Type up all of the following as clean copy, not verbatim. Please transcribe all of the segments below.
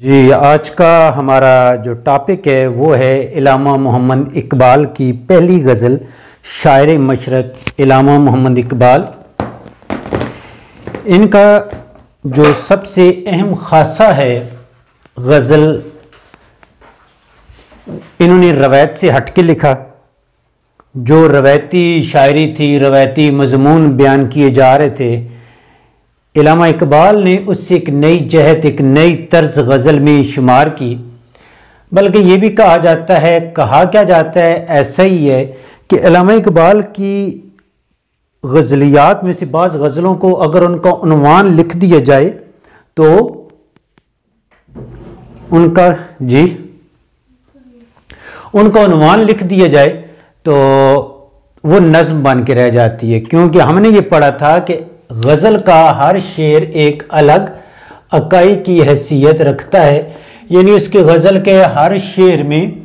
जी, आज का हमारा जो टॉपिक है वो है इल्लामा मोहम्मद इकबाल की पहली गज़ल शायर मशरक़ इल्लामा मोहम्मद इकबाल। इनका जो सबसे अहम ख़ासा है, गज़ल इन्होंने रवायत से हट के लिखा। जो रवायती शायरी थी, रवायती मज़मून बयान किए जा रहे थे, इल्लामा इकबाल ने उससे एक नई जहत, एक नई तर्ज गज़ल में शुमार की। बल्कि ये भी कहा जाता है, कहा क्या जाता है, ऐसा ही है कि इल्लामा इकबाल की गज़लियात में से बाज़ गज़लों को अगर उनका उन्वान लिख दिया जाए तो उनका उन्वान लिख दिया जाए तो वो नज़्म बन के रह जाती है। क्योंकि हमने ये पढ़ा था कि गज़ल का हर शेर एक अलग अकाई की हैसियत रखता है, यानी उसके गज़ल के हर शेर में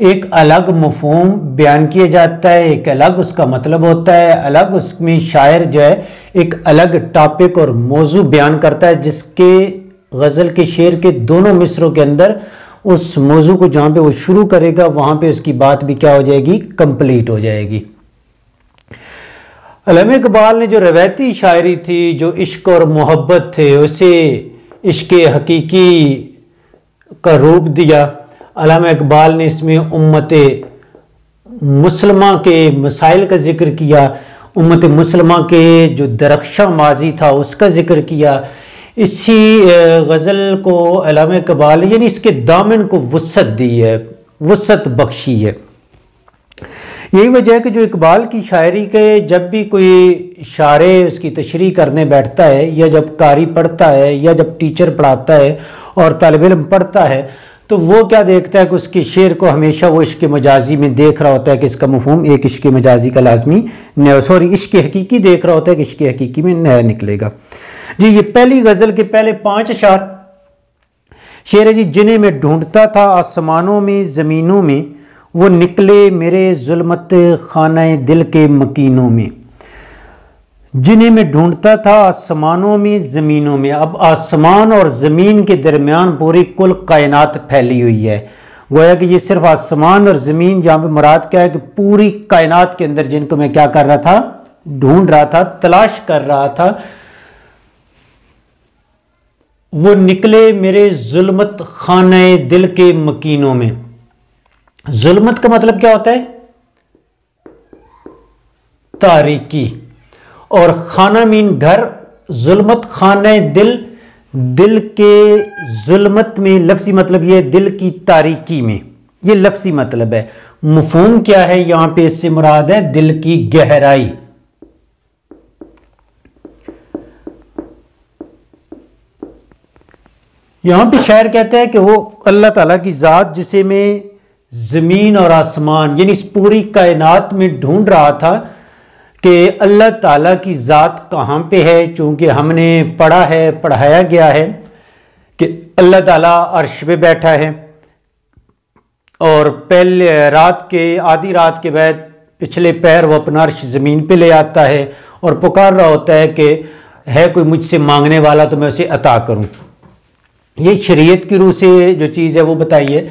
एक अलग मफ़हूम बयान किया जाता है, एक अलग उसका मतलब होता है, अलग उसमें शायर जो है एक अलग टॉपिक और मौजू बयान करता है, जिसके गज़ल के शेर के दोनों मिसरों के अंदर उस मौजू को जहाँ पे वो शुरू करेगा वहाँ पे उसकी बात भी क्या हो जाएगी, कंप्लीट हो जाएगी। इल्लामा इकबाल ने जो रवायती शायरी थी, जो इश्क और मोहब्बत थे, उसे इश्क हकीकी का रूप दिया। इल्लामा इकबाल ने इसमें उम्मत मुसलमा के मसाइल का जिक्र किया, उम्मत मुसलमा के जो दरख्शां माजी था उसका जिक्र किया। इसी गज़ल को इल्लामा इकबाल यानी इसके दामन को वुसअत दी है, वुसअत बख्शी है। यही वजह है कि जो इकबाल की शायरी के जब भी कोई शायर उसकी तशरीह करने बैठता है, या जब कारी पढ़ता है, या जब टीचर पढ़ाता है और तालिब इल्म पढ़ता है, तो वो क्या देखता है कि उसके शेर को हमेशा वो इश्क मजाजी में देख रहा होता है कि इसका मफहूम एक इश्क मजाजी का लाजमी इश्क हकीकी देख रहा होता है कि इश्क हकीकी में नया निकलेगा। जी, ये पहली गज़ल के पहले 5 अशार शेर है जी। जिन्हें मैं ढूंढता था आसमानों में ज़मीनों में, वो निकले मेरे जुल्मत खाने दिल के मकीनों में। जिन्हें मैं ढूंढता था आसमानों में ज़मीनों में, अब आसमान और ज़मीन के दरमियान पूरी कुल कायनात फैली हुई है। गोया कि ये सिर्फ आसमान और ज़मीन, जहाँ पे मुराद क्या है कि पूरी कायनात के अंदर जिनको मैं क्या कर रहा था, ढूंढ रहा था, तलाश कर रहा था, वो निकले मेरे जुल्मत खाने दिल के मकीनों में। जुल्मत का मतलब क्या होता है, तारीकी, और खाना मीन घर, जुल्मत खाने दिल, दिल के जुल्मत में लफ्ज़ी मतलब ये दिल की तारीकी में, ये लफ्ज़ी मतलब है। मफ़हूम क्या है यहां पे, इससे मुराद है दिल की गहराई। यहां पे शायर कहते हैं कि वो अल्लाह ताला की ज़ात जिसे मैं ज़मीन और आसमान यानी इस पूरी कायनात में ढूंढ रहा था कि अल्लाह ताला की ज़ात कहाँ पे है। चूँकि हमने पढ़ा है, पढ़ाया गया है कि अल्लाह ताला अर्श पे बैठा है, और पहले रात के आधी रात के बाद पिछले पैर वो अपना अर्श ज़मीन पे ले आता है और पुकार रहा होता है कि है कोई मुझसे मांगने वाला तो मैं उसे अता करूँ। ये शरीयत की रूह से जो चीज़ है वो बताइए।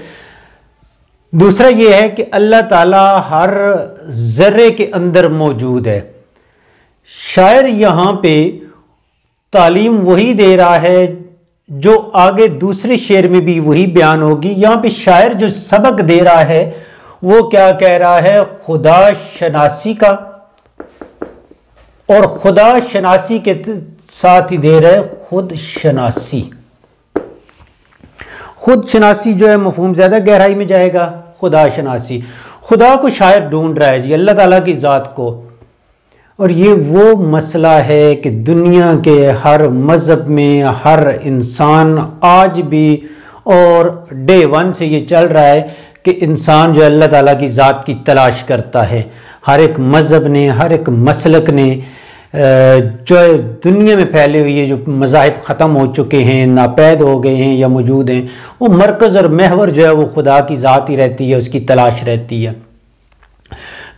दूसरा ये है कि अल्लाह ताला हर ज़र्रे के अंदर मौजूद है। शायर यहाँ पे तालीम वही दे रहा है जो आगे दूसरे शेर में भी वही बयान होगी। यहाँ पे शायर जो सबक दे रहा है वो क्या कह रहा है, खुदा शनासी का, और खुदा शनासी के साथ ही दे रहा है खुद शनासी। खुद शनासी जो है मफहूम ज़्यादा गहराई में जाएगा। खुदा शनासी, खुदा को शायर ढूंढ रहा है जी, अल्लाह ताला की ज़ात को। और ये वो मसला है कि दुनिया के हर मज़हब में हर इंसान आज भी और डे वन से ये चल रहा है कि इंसान जो अल्लाह ताला की ज़ात की तलाश करता है। हर एक मज़हब ने, हर एक मसलक ने जो दुनिया में फैले हुए जो मज़ाहिब ख़त्म हो चुके हैं, नापैद हो गए हैं या मौजूद हैं, वो मरकज़ और महवर जो है वो खुदा की ज़ात ही रहती है, उसकी तलाश रहती है।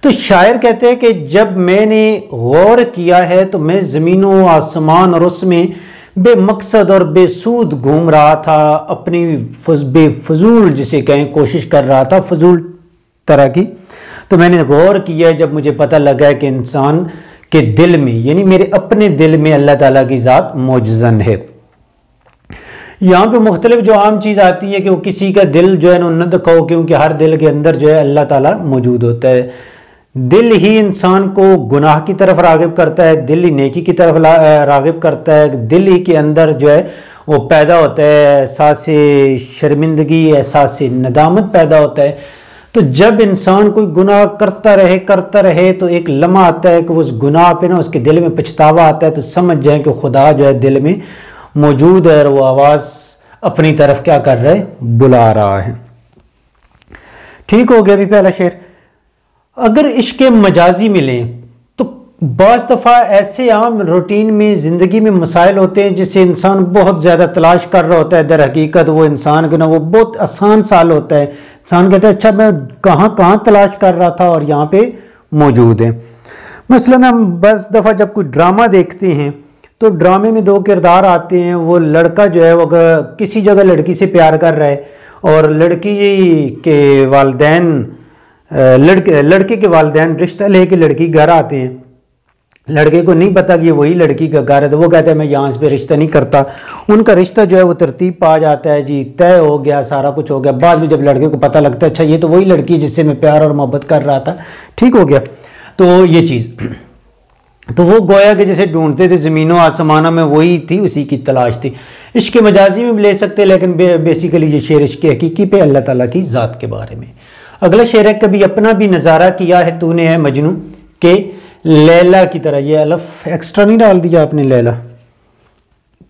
तो शायर कहते हैं कि जब मैंने गौर किया है तो मैं ज़मीनों आसमान और उसमें बेमकसद और बेसूद घूम रहा था, अपनी बेफजूल जिसे कहें कोशिश कर रहा था, फजूल तरह की। तो मैंने गौर किया जब मुझे पता लगा कि इंसान के दिल में, यानी मेरे अपने दिल में अल्लाह ताला की ज़ात मौजूद है। यहाँ पे मुख्तलिफ जो आम चीज़ आती है कि वो किसी का दिल जो है न दिखाओ, क्योंकि हर दिल के अंदर जो है अल्लाह ताला मौजूद होता है। दिल ही इंसान को गुनाह की तरफ राग़िब करता है, दिल ही नेकी की तरफ राग़िब करता है, दिल ही के अंदर जो है वो पैदा होता है एहसास शर्मिंदगी, एहसास नदामत पैदा होता है। तो जब इंसान कोई गुनाह करता रहे तो एक लम्हा आता है कि उस गुनाह पे ना उसके दिल में पछतावा आता है, तो समझ जाए कि खुदा जो है दिल में मौजूद है और वो आवाज़ अपनी तरफ क्या कर रहा है, बुला रहा है। ठीक हो गया अभी पहला शेर। अगर इश्क मजाजी मिले तो बाज़ दफ़ा ऐसे आम रूटीन में ज़िंदगी में मसाइल होते हैं जिसे इंसान बहुत ज़्यादा तलाश कर रहा होता है, दर हकीकत वो इंसान के ना वो बहुत आसान साल होता है। इंसान कहता है अच्छा मैं कहाँ तलाश कर रहा था और यहाँ पे मौजूद है। मसलन हम बस दफ़ा जब कोई ड्रामा देखते हैं तो ड्रामे में दो किरदार आते हैं। वो लड़का जो है वो किसी जगह लड़की से प्यार कर रहा है और लड़की के वालिदैन लड़के के वालिदैन रिश्ता लेके लड़की घर आते हैं। लड़के को नहीं पता कि ये वही लड़की का घर है, तो वो कहता है मैं यहाँ पे रिश्ता नहीं करता। उनका रिश्ता जो है वो तरतीब पा जाता है जी, तय हो गया, सारा कुछ हो गया। बाद में जब लड़के को पता लगता है अच्छा ये तो वही लड़की जिससे मैं प्यार और मोहब्बत कर रहा था, ठीक हो गया। तो ये चीज़ तो वो गोया कि जैसे ढूंढते थे ज़मीनों आसमानों में, वही थी, उसी की तलाश थी। इश्क मजाजी में भी ले सकते, लेकिन बेसिकली ये शेर इश्क हकीकी पे अल्लाह ताला की ज़ात के बारे में। अगला शेर है, कभी अपना भी नज़ारा किया है तूने है मजनू के लैला की तरह। ये अलफ एक्स्ट्रा नहीं डाल दिया आपने, लैला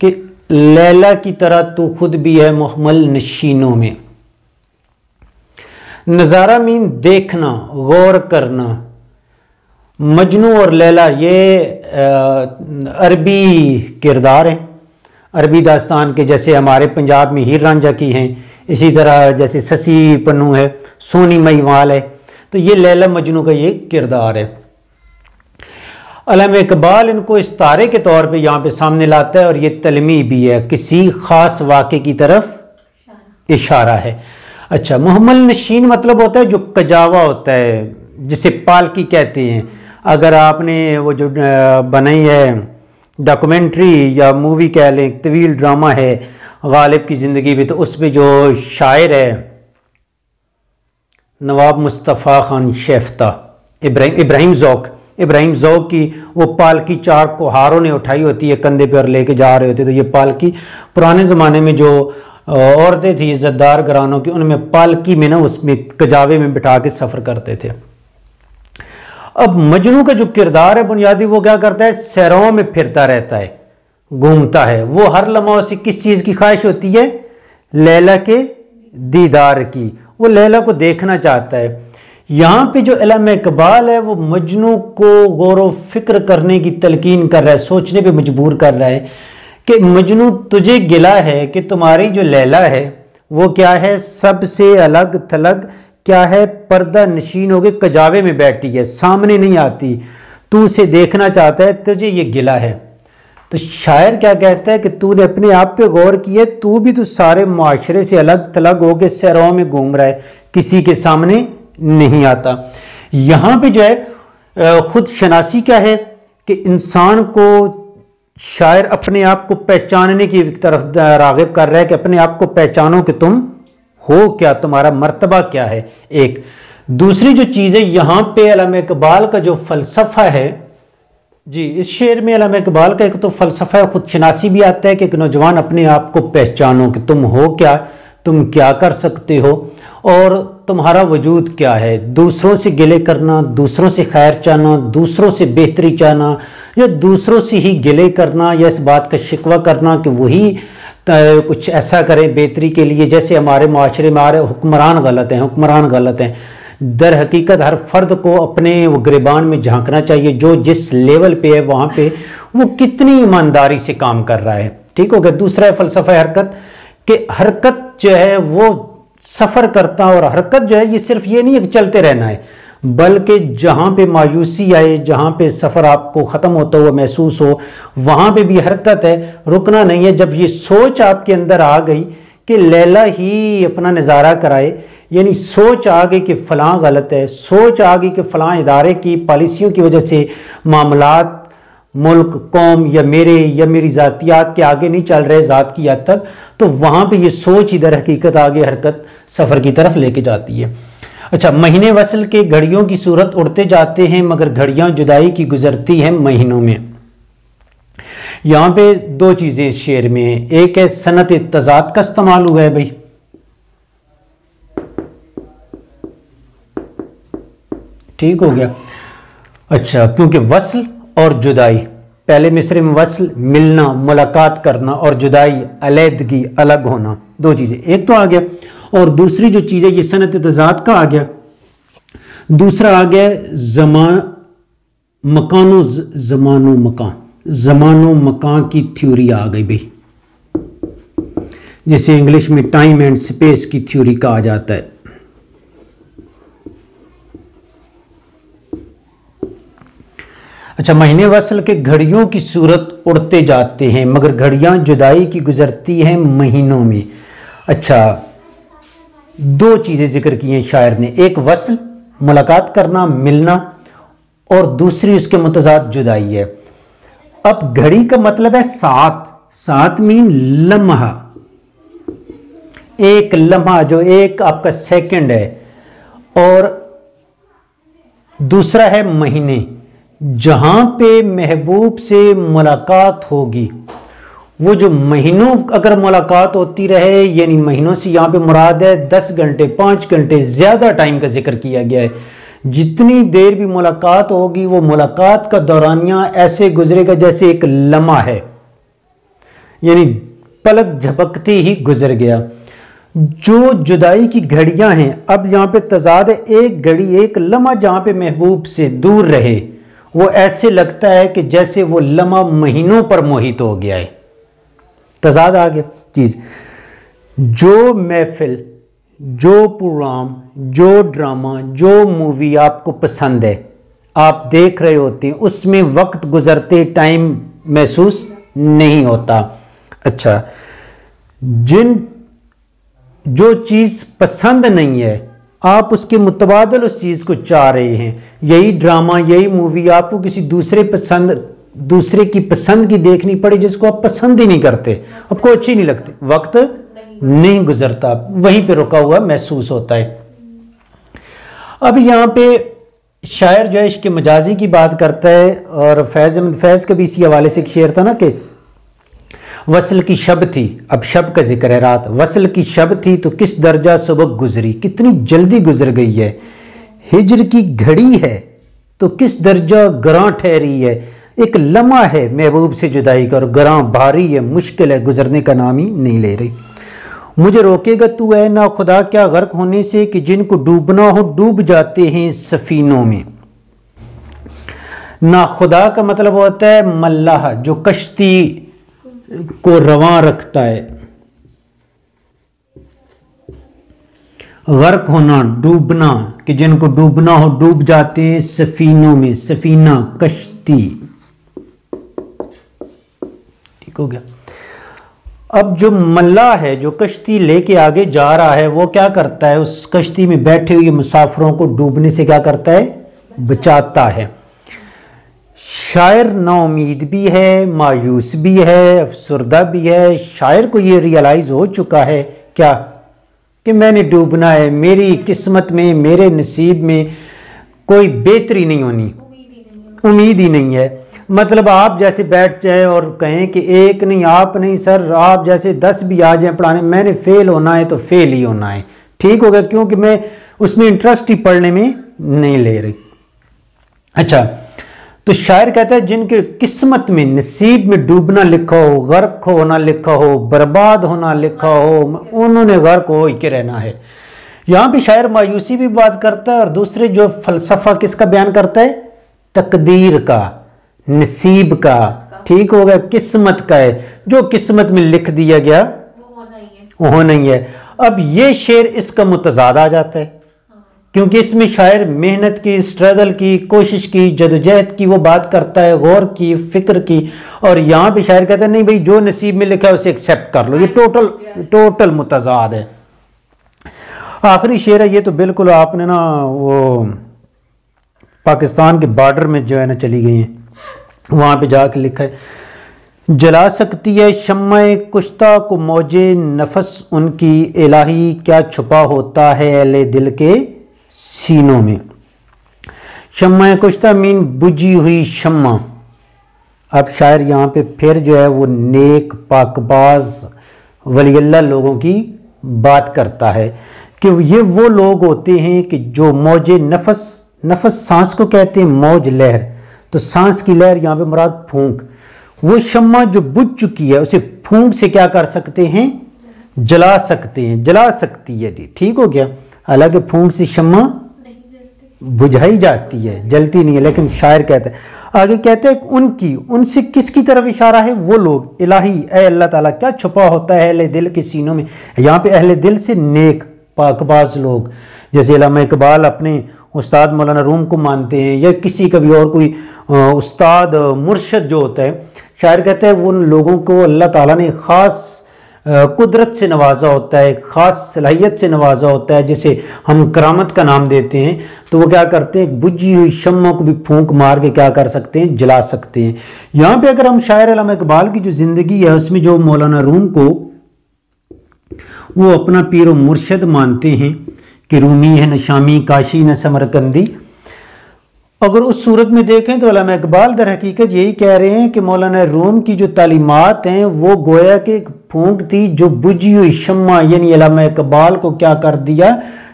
कि लैला की तरह तू खुद भी है मुहम्मल नशीनों में। नज़ारा मीन देखना, गौर करना। मजनू और लैला ये अरबी किरदार हैं, अरबी दास्तान के। जैसे हमारे पंजाब में हीर रांझा की हैं, इसी तरह जैसे ससी पन्नू है, सोनी महिवाल है, तो ये लैला मजनू का ये किरदार है। अल्लामा इकबाल इनको इस तारे के तौर पे यहाँ पे सामने लाता है और ये तलमी भी है, किसी ख़ास वाक़े की तरफ इशारा है। अच्छा, मुहम्मल नशीन मतलब होता है जो कजावा होता है, जिसे पालकी कहते हैं। अगर आपने वो जो बनाई है डॉक्यूमेंट्री या मूवी कह लें, तवील ड्रामा है गालिब की ज़िंदगी में, तो उस पर जो शायर है नवाब मुस्तफ़ा खान शेफ्ता, इब्राहिम ज़ौक़ की वो पालकी 4 कुहारों ने उठाई होती है, कंधे पर लेके जा रहे होते। तो ये पालकी पुराने ज़माने में जो औरतें थी इज़्ज़तदार घरानों की, उनमें पालकी में ना उसमें कजावे में बिठा के सफ़र करते थे। अब मजनू का जो किरदार है बुनियादी, वो क्या करता है, सैरों में फिरता रहता है, घूमता है। वो हर लम्हा उसे किस चीज़ की ख्वाहिश होती है, लैला के दीदार की। वो लैला को देखना चाहता है। यहाँ पे जो अल्लामा इकबाल है वो मजनू को गौर व फिक्र करने की तलकीन कर रहा है, सोचने पे मजबूर कर रहा है कि मजनू तुझे गिला है कि तुम्हारी जो लैला है वो क्या है, सबसे अलग थलग क्या है, पर्दा नशीन होकर कजावे में बैठी है, सामने नहीं आती, तू उसे देखना चाहता है, तुझे ये गिला है। तो शायर क्या कहता है कि तूने अपने आप पे गौर किया, तू भी तो सारे माशरे से अलग थलग होकर सैरों में घूम रहा है, किसी के सामने नहीं आता। यहाँ पे जो है खुद शनासी क्या है कि इंसान को शायर अपने आप को पहचानने की तरफ राग़िब कर रहा है कि अपने आप को पहचानो कि तुम हो क्या, तुम्हारा मर्तबा क्या है। एक दूसरी जो चीज़ है यहाँ पे अल्लामा इकबाल का जो फ़लसफ़ा है जी, इस शेर में अल्लामा इकबाल का एक तो फ़लसफ़ा खुद शनासी भी आता है कि एक नौजवान अपने आप को पहचानो कि तुम हो क्या, तुम क्या कर सकते हो और तुम्हारा वजूद क्या है। दूसरों से गिले करना, दूसरों से खैर चाहना, दूसरों से बेहतरी चाहना या दूसरों से ही गिले करना या इस बात का शिकवा करना कि वही कुछ ऐसा करे बेहतरी के लिए, जैसे हमारे माशरे में हमारे हुक्मरान गलत हैं। दर हकीकत हर फर्द को अपने वो गिरबान में झांकना चाहिए, जो जिस लेवल पे है वहाँ पे वो कितनी ईमानदारी से काम कर रहा है। ठीक हो गया। दूसरा है फ़लसफ़ा हरकत, कि हरकत जो है वो सफ़र करता, और हरकत जो है ये सिर्फ ये नहीं है कि चलते रहना है, बल्कि जहाँ पे मायूसी आए, जहाँ पे सफ़र आपको ख़त्म होता हुआ महसूस हो, वहाँ पे भी हरकत है, रुकना नहीं है। जब ये सोच आपके अंदर आ गई कि लैला ही अपना नज़ारा कराए, यानी सोच आ गई कि फ़लाँ गलत है, सोच आ गई कि फ़लाँ इदारे की पॉलिसियों की वजह से मामलात मुल्क, कौम या मेरी ज़ातियात के आगे नहीं चल रहे ज़ात की हद तक, तो वहाँ पे ये सोच इधर हकीकत आगे हरकत सफ़र की तरफ लेके जाती है। अच्छा, महीने वसल के घड़ियों की सूरत उड़ते जाते हैं मगर घड़ियाँ जुदाई की गुजरती हैं महीनों में। यहाँ पे दो चीज़ें इस शेर में हैं, एक है सनत तज़ाद का इस्तेमाल हुआ है भाई, ठीक हो गया। अच्छा, क्योंकि वसल और जुदाई, पहले मिस्र में वसल मिलना, मुलाकात करना, और जुदाई अलहदगी, अलग होना, दो चीज़ें एक तो आ गया। और दूसरी जो चीज़ है ये सनत तज़ाद का आ गया, दूसरा आ गया ज़मानो मकान की थ्योरी आ गई भाई, जिसे इंग्लिश में टाइम एंड स्पेस की थ्योरी कहा जाता है। अच्छा, महीने वसल के घड़ियों की सूरत उड़ते जाते हैं मगर घड़ियां जुदाई की गुजरती हैं महीनों में। अच्छा, दो चीज़ें जिक्र की हैं शायर ने, एक वसल मुलाकात करना, मिलना, और दूसरी उसके मुतज़ाद जुदाई है। अब घड़ी का मतलब है सात मीन लम्हा, एक लम्हा जो एक आपका सेकंड है, और दूसरा है महीने, जहां पे महबूब से मुलाकात होगी। वो जो महीनों अगर मुलाकात होती रहे, यानी महीनों से यहाँ पे मुराद है 10 घंटे 5 घंटे, ज़्यादा टाइम का जिक्र किया गया है। जितनी देर भी मुलाकात होगी वो मुलाकात का दौरानिया ऐसे गुजरेगा जैसे एक लम्हा है, यानी पलक झपकते ही गुजर गया। जो जुदाई की घड़ियां हैं, अब यहाँ पे तजाद है, एक घड़ी एक लम्हा जहाँ पे महबूब से दूर रहे, वो ऐसे लगता है कि जैसे वो लम्हा महीनों पर मोहित हो गया है। तजाद आ गया चीज़। जो महफिल, जो प्रोग्राम, जो ड्रामा, जो मूवी आपको पसंद है, आप देख रहे होते हैं, उसमें वक्त गुजरते टाइम महसूस नहीं होता। अच्छा, जो चीज़ पसंद नहीं है, आप उसके मुतबादल उस चीज़ को चाह रहे हैं। यही ड्रामा, यही मूवी आपको किसी दूसरे की पसंद की देखनी पड़े जिसको आप पसंद ही नहीं करते, आपको अच्छी नहीं लगती, वक्त नहीं गुजरता, वहीं पे रुका हुआ महसूस होता है। अब यहाँ पे शायर जो है इश्क मजाजी की बात करता है, और फैज़ अहमद फैज़ का भी इसी हवाले से एक शेर था ना कि वसल की शब थी, अब शब का जिक्र है, रात, वसल की शब थी तो किस दर्जा सुबह गुजरी, कितनी जल्दी गुजर गई है। हिजर की घड़ी है तो किस दर्जा गरां ठहरी है, एक लम्हा है महबूब से जुदाई का, और गरां भारी है, मुश्किल है, गुजरने का नाम ही नहीं ले रही। मुझे रोकेगा तू है ना खुदा क्या गर्क होने से, कि जिनको डूबना हो डूब जाते हैं सफीनों में। ना खुदा का मतलब होता है मल्लाह, जो कश्ती को रवां रखता है। गर्क होना, डूबना, कि जिनको डूबना हो डूब जाते हैं सफीनों में, सफीना कश्ती, ठीक हो गया। अब जो मल्लाह है, जो कश्ती लेके आगे जा रहा है, वो क्या करता है, उस कश्ती में बैठे हुए मुसाफिरों को डूबने से क्या करता है, बचाता है। शायर नाउमीद भी है, मायूस भी है, अफसरदा भी है। शायर को ये रियलाइज हो चुका है क्या, कि मैंने डूबना है, मेरी किस्मत में, मेरे नसीब में कोई बेहतरी नहीं होनी, उम्मीद ही नहीं है। मतलब आप जैसे बैठ जाए और कहें कि एक नहीं, आप नहीं सर, आप जैसे 10 भी आ जाए पढ़ाने, मैंने फेल होना है तो फेल ही होना है, ठीक हो गया, क्योंकि मैं उसमें इंटरेस्ट ही पढ़ने में नहीं ले रही। अच्छा, तो शायर कहता है जिनके किस्मत में, नसीब में डूबना लिखा हो, गर्क होना लिखा हो, बर्बाद होना लिखा हो, उन्होंने गर्क हो के रहना है। यहाँ पे शायर मायूसी भी बात करता है, और दूसरे जो फलसफा किसका बयान करता है, तकदीर का, नसीब का, ठीक हो गया, किस्मत का है, जो किस्मत में लिख दिया गया वो होना ही है। अब ये शेर इसका मुतजाद आ जाता है, क्योंकि इसमें शायर मेहनत की, स्ट्रगल की, कोशिश की, जदोजहद की वो बात करता है, गौर की, फिक्र की। और यहाँ पे शायर कहता है नहीं भाई जो नसीब में लिखा है उसे एक्सेप्ट कर लो। ये टोटल मुतजाद है। आखिरी शेर है ये तो बिल्कुल आपने ना वो पाकिस्तान के बॉर्डर में जो है ना चली गई हैं, वहाँ पे जाके लिखा है, जला सकती है शम्मा कुश्ता को मौजे नफस उनकी, इलाही क्या छुपा होता है अहले दिल के सीनों में। शम्मा कुश्ता मीन बुझी हुई शम्मा। अब शायर यहाँ पे फिर जो है वो नेक पाकबाज वलीअल्लाह लोगों की बात करता है कि ये वो लोग होते हैं कि जो मौजे नफस, नफस सांस को कहते हैं, मौज लहर, तो सांस की लहर यहाँ पे मुराद फूंक, वो शम्मा जो बुझ चुकी है उसे फूंक से क्या कर सकते हैं, जला सकते हैं, जला सकती है। ठीक हो गया। हालांकि फूंक से शम्मा बुझाई जाती है, जलती नहीं है, लेकिन शायर कहता है आगे कहते हैं उनकी, उनसे किसकी तरफ इशारा है, वो लोग, इलाही ए अल्लाह ताला क्या छुपा होता है अहले दिल के सीनों में। यहाँ पे अहले दिल से नेक पाकबाज लोग, जैसे अल्लामा इकबाल अपने उस्ताद मौलाना रूम को मानते हैं, या किसी का भी और कोई उस्ताद मुर्शद जो होता है, शायर कहते हैं उन लोगों को अल्लाह ताला ने ख़ास कुदरत से नवाजा होता है, ख़ास सलाहियत से नवाजा होता है, जिसे हम करामत का नाम देते हैं। तो वो क्या करते हैं, बुझी हुई शम्मा को भी फूंक मार के क्या कर सकते हैं, जला सकते हैं। यहाँ पे अगर हम शायर अल्लामा इकबाल की जो ज़िंदगी है उसमें जो मौलाना रूम को वो अपना पीर व मुर्शद मानते हैं कि रूमी है न शामी, काशी न समरकंदी, अगर उस सूरत में देखें तो अल्लामा इकबाल दर हकीकत यही कह रहे हैं कि मौलाना रूम की जो तालीमात हैं वो गोया कि एक फूंक थी जो बुझी हुई शम्मा, यानी अल्लामा इकबाल को क्या कर दिया,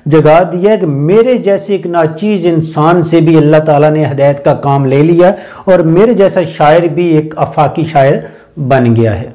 जगा दिया कि मेरे जैसे एक नाचीज़ इंसान से भी अल्लाह ताला ने हिदायत का काम ले लिया और मेरे जैसा शायर भी एक आफाकी शायर बन गया है।